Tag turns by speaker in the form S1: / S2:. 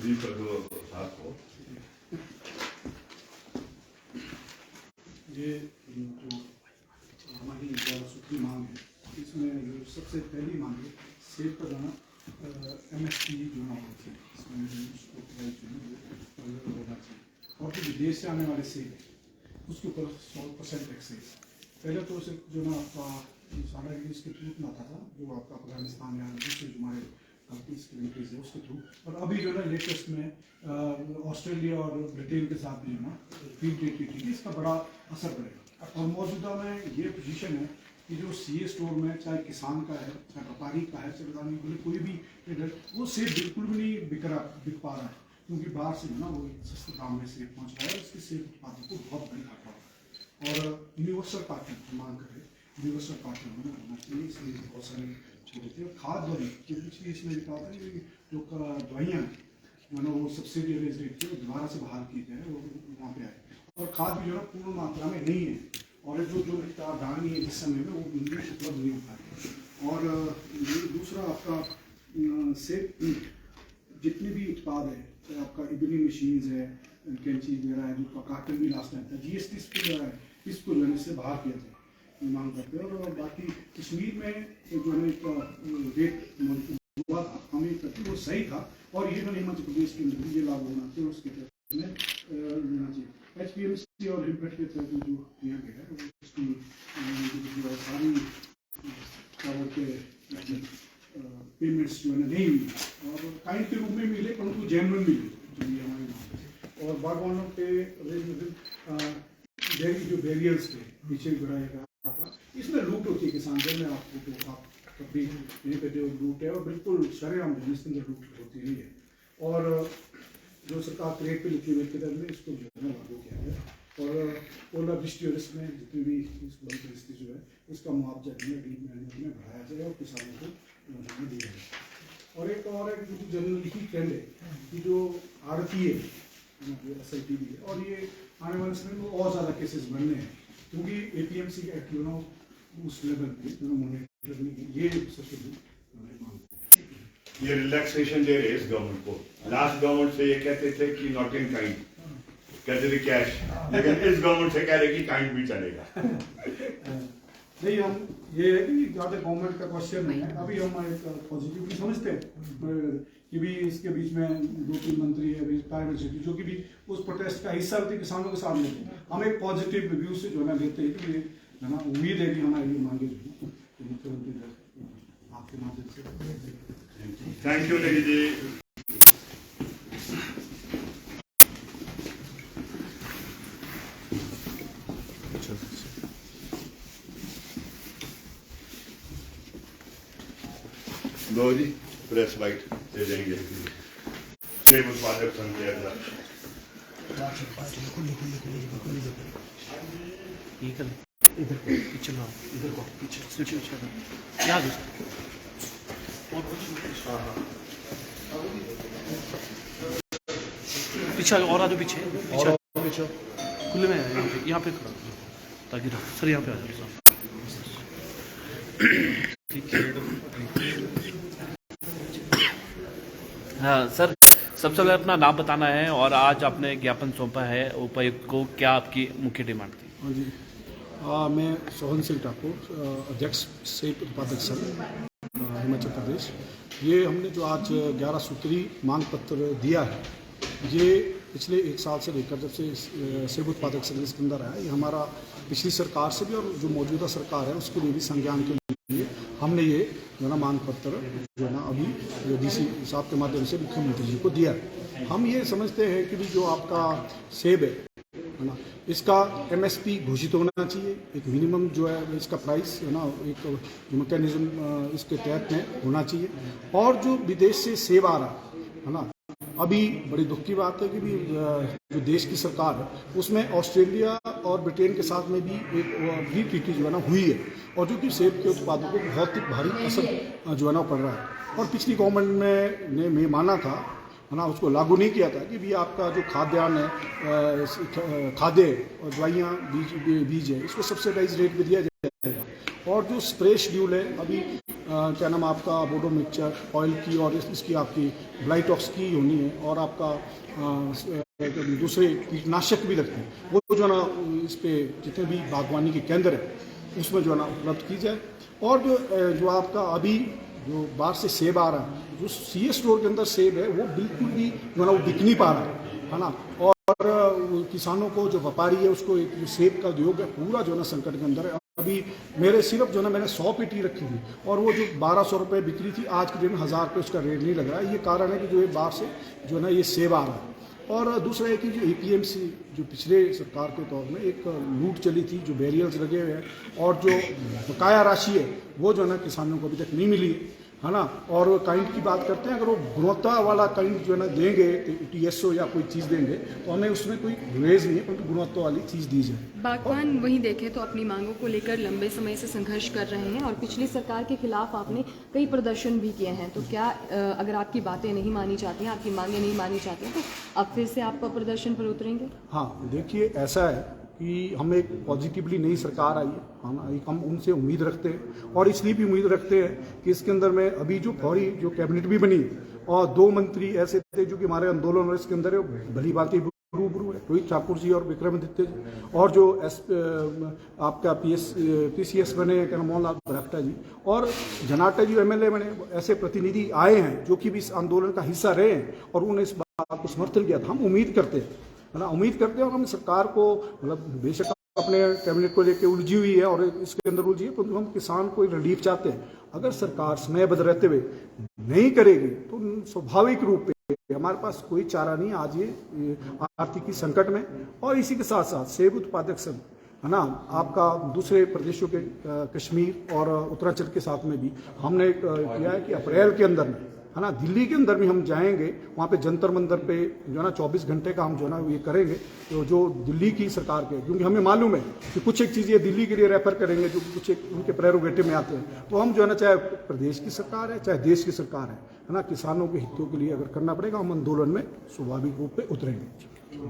S1: जी कर दो साथ को।
S2: ये जो हमारी सूत्री मांग है, इसमें जो सबसे पहली मांग है सेब का दाना MSP जो ना होती है, इसमें उसको प्राइस जो है होना चाहिए। और जो विदेश से आने वाले सेब है उसके ऊपर 100% टैक्स है। पहले तो उसे जो ना आपका सारा इसके थ्रू ना था जो आपका अफगानिस्तान या दूसरे जो हमारे कंट्रीज के कंट्रीज है उसके थ्रू, और अभी जो है लेटेस्ट में ऑस्ट्रेलिया और ब्रिटेन के साथ भी जो ना फ्री ट्रेड की थी, इसका बड़ा असर पड़ेगा। और मौजूदा में ये पोजीशन है कि जो CA स्टोर में चाहे किसान का है, चाहे व्यापारी का है, चाहे बताने के लिए कोई भी ट्रेडर, वो सेब बिल्कुल भी नहीं बिक पा रहा है, क्योंकि बाहर से ना वो सस्ते दाम में सेब पहुँच रहा है। इसके सेब उत्पादन को बहुत बड़ी घाटा है। और यूनिवर्सल पैटर्न मांग करे, यूनिवर्सल पैटर्न होना चाहिए। इसलिए बहुत सारे छोटे थे खाद दवाई जो पिछली इसमें लिखा था कि जो दवाइयाँ वो सब्सिडी रेट थी वो दोबारा से बहाल की जाए, वो वहाँ पे आए। और खाद भी जो है पूर्ण मात्रा में नहीं है, और जो दानी है जिस समय में वो उपलब्ध नहीं होता है। और दूसरा आपका सेब जितने भी उत्पाद है, चाहे आपका इबनी मशीन्स है, कैंची वगैरह है, जो काटन भी लास्ट टाइम था, GST इसको जो है इससे बाहर किया जाए मांग करते हैं। और बाकी कश्मीर में जो है रेट हुआ था हमें करते वो सही था, और ये जो हिमाचल प्रदेश के अंदर ये लागू होना चाहिए, उसके तहत लेना चाहिए। HPMC और हिमपेट के तहत जो किया गया है उसकी सारी क्या बोलते पेमेंट्स जो है नहीं मिली, और काइंड के रूप में मिले परंतु जेन्युइन मिले, जो ये हमारी मांग है। और बागवानों के जो बैरियर्स थे पीछे बढ़ाया गया था, इसमें लूट होती है किसान में आपको तो आप कभी यहीं पर जो लूट है और बिल्कुल शरेआम जो इसके अंदर लूट होती नहीं है। और जो सरकार क्रेट पे लिखी हुई किताब में इसको जो है लागू किया गया। और ओलावृष्टि और इसमें जितनी भी इस बड़ी परिस्थिति जो है उसका मुआवजा जो है डीप मेहनत में बढ़ाया जाए और किसानों को दिया जाए। और एक जनरल ही ट्रेंड है कि जो आड़ती है SIT भी है, और ये आने वाले समय में और ज़्यादा केसेस बनने हैं, क्योंकि APMC का एक्ट उस लेवल पे ये सबसे मांग।
S1: ये रिलैक्सेशन दे रहे इस गवर्नमेंट को। लास्ट गवर्नमेंट से ये कहते थे कि नॉट इन काइंड, कहते थे कैश, लेकिन इस गवर्नमेंट से कह रहे कि काइंड भी चलेगा।
S2: नहीं, हम ये है कि ज़्यादा गवर्नमेंट का क्वेश्चन नहीं है, अभी हम एक पॉजिटिवली समझते हैं कि भी इसके बीच में 2-3 मंत्री है प्राइवेट सेक्टर जो कि भी उस प्रोटेस्ट का हिस्सा होती है, किसानों के साथ लेते हैं। हम एक पॉजिटिव व्यू से जो है ना लेते हैं कि है ना उम्मीद है कि हमारी मांगे जो है मुख्यमंत्री आपके माध्यम से।
S1: Thank you Negi ji. दो जी प्रेस वाइट दे देंगे सेब उत्पादक संघ के अध्यक्ष।
S3: इधर पीछे लो, इधर को पीछे याद है। पीछे और आ जाओ, पीछे खुले में यहाँ पे खड़ा ताकि सर यहाँ पे आ जाओ। हाँ सर, सबसे पहले अपना नाम बताना है और आज आपने ज्ञापन सौंपा है उपायुक्त को, क्या आपकी मुख्य डिमांड थी?
S2: हाँ जी, मैं सोहन सिंह ठाकुर, अध्यक्ष सेब उत्पादक संघ हिमाचल प्रदेश। ये हमने जो आज 11 सूत्री मांग पत्र दिया है, ये पिछले 1 साल से लेकर जब से सेब उत्पादक संघ इसके अंदर आया, ये हमारा पिछली सरकार से भी और जो मौजूदा सरकार है उसके लिए भी संज्ञान के लिए हमने ये जो ना मांग पत्र जो है ना अभी DC साहब के माध्यम से मुख्यमंत्री जी को दिया है। हम ये समझते हैं कि भी जो आपका सेब है ना, इसका MSP घोषित होना चाहिए, एक मिनिमम जो है इसका प्राइस है ना, एक मैकेनिज्म इसके तहत में होना चाहिए। और जो विदेश से सेब आ रहा है ना, अभी बड़ी दुख की बात है कि भी जो देश की सरकार है उसमें ऑस्ट्रेलिया और ब्रिटेन के साथ में भी एक फ्री ट्रीटी जो है ना हुई है, और जो कि सेब के उत्पादों को बहुत ही भारी असर जो है ना पड़ रहा है। और पिछली गवर्नमेंट ने माना था है ना, उसको लागू नहीं किया था कि भी आपका जो खाद्यान्न है, खाद्य और दवाइयाँ बीज है, इसको सब्सिडाइज रेट पे दिया जाएगा। और जो स्प्रे शेड्यूल है अभी क्या नाम आपका बोडो मिक्सचर ऑयल की और इसकी आपकी ब्लाइटॉक्स की होनी है और आपका दूसरे कीटनाशक भी लगते हैं, वो जो है ना इस पे जितने भी बागवानी के केंद्र है उसमें जो है ना उपलब्ध की जाए। और जो आपका अभी जो बाहर से सेब आ रहा है, जो सीए स्टोर के अंदर सेब है वो बिल्कुल भी जो है ना वो बिक नहीं पा रहा है ना। और किसानों को जो व्यापारी है उसको एक सेब का उद्योग है पूरा जो है ना संकट के अंदर है। अभी मेरे सिर्फ जो है ना मैंने 100 पेटी रखी थी और वो जो 1200 रुपये बिक्री थी, आज के दिन 1000 रुपये उसका रेट नहीं लग रहा है। ये कारण है कि जो ये बाहर से जो है ना ये सेब आ रहा है। और दूसरा है कि जो APMC जो पिछले सरकार के तौर में एक लूट चली थी, जो बैरियर्स लगे हुए हैं और जो बकाया राशि है वो जो है ना किसानों को अभी तक नहीं मिली है ना। और काइंड की बात करते हैं, अगर वो गुणवत्ता वाला काइंड जो है ना देंगे, TSO या कोई चीज़ देंगे तो हमें उसमें कोई गुरेज नहीं है, परंतु गुणवत्ता वाली चीज़ दी जाए।
S4: बागवान वहीं देखें तो अपनी मांगों को लेकर लंबे समय से संघर्ष कर रहे हैं और पिछली सरकार के खिलाफ आपने कई प्रदर्शन भी किए हैं। तो क्या अगर आपकी बातें नहीं मानी जाती हैं, आपकी मांगें नहीं मानी जाती हैं, तो अब फिर से आप प्रदर्शन पर उतरेंगे?
S2: हाँ, देखिए ऐसा है कि हम एक पॉजिटिवली नई सरकार आई है ना, एक हम उनसे उम्मीद रखते हैं और इसलिए भी उम्मीद रखते हैं कि इसके अंदर में अभी जो फौरी जो कैबिनेट भी बनी और 2 मंत्री ऐसे थे जो कि हमारे आंदोलन और इसके अंदर भली बात रूबरू है, रोहित ठाकुर जी और विक्रमादित्य जी, और जो आपका PCS बने मोहनलाल ब्राक्टा जी और जनाटा जी MLA बने, ऐसे प्रतिनिधि आए हैं जो कि भी इस आंदोलन का हिस्सा रहे हैं और उन्होंने इस बात को समर्थन किया था। हम उम्मीद करते हैं है ना, उम्मीद करते हैं और हम सरकार को मतलब बेशक अपने कैबिनेट को लेकर उलझी हुई है और इसके अंदर उलझी है, तो हम किसान को रिलीफ चाहते हैं। अगर सरकार समयबद्ध रहते हुए नहीं करेगी तो स्वाभाविक रूप से हमारे पास कोई चारा नहीं आज ये आर्थिक संकट में। और इसी के साथ साथ सेब उत्पादक संघ है ना, आपका दूसरे प्रदेशों के कश्मीर और उत्तरांचल के साथ में भी हमने किया है कि अप्रैल के अंदर में है ना दिल्ली के अंदर भी हम जाएंगे, वहाँ पे जंतर मंतर पे जो है ना 24 घंटे का हम जो है ना ये करेंगे, तो जो दिल्ली की सरकार के, क्योंकि हमें मालूम है कि कुछ एक चीज़ें दिल्ली के लिए रेफर करेंगे जो कुछ एक उनके प्रेरोगेटिव में आते हैं, तो हम जो है ना चाहे प्रदेश की सरकार है चाहे देश की सरकार है ना, किसानों के हितों के लिए अगर करना पड़ेगा हम आंदोलन में स्वाभाविक रूप से उतरेंगे।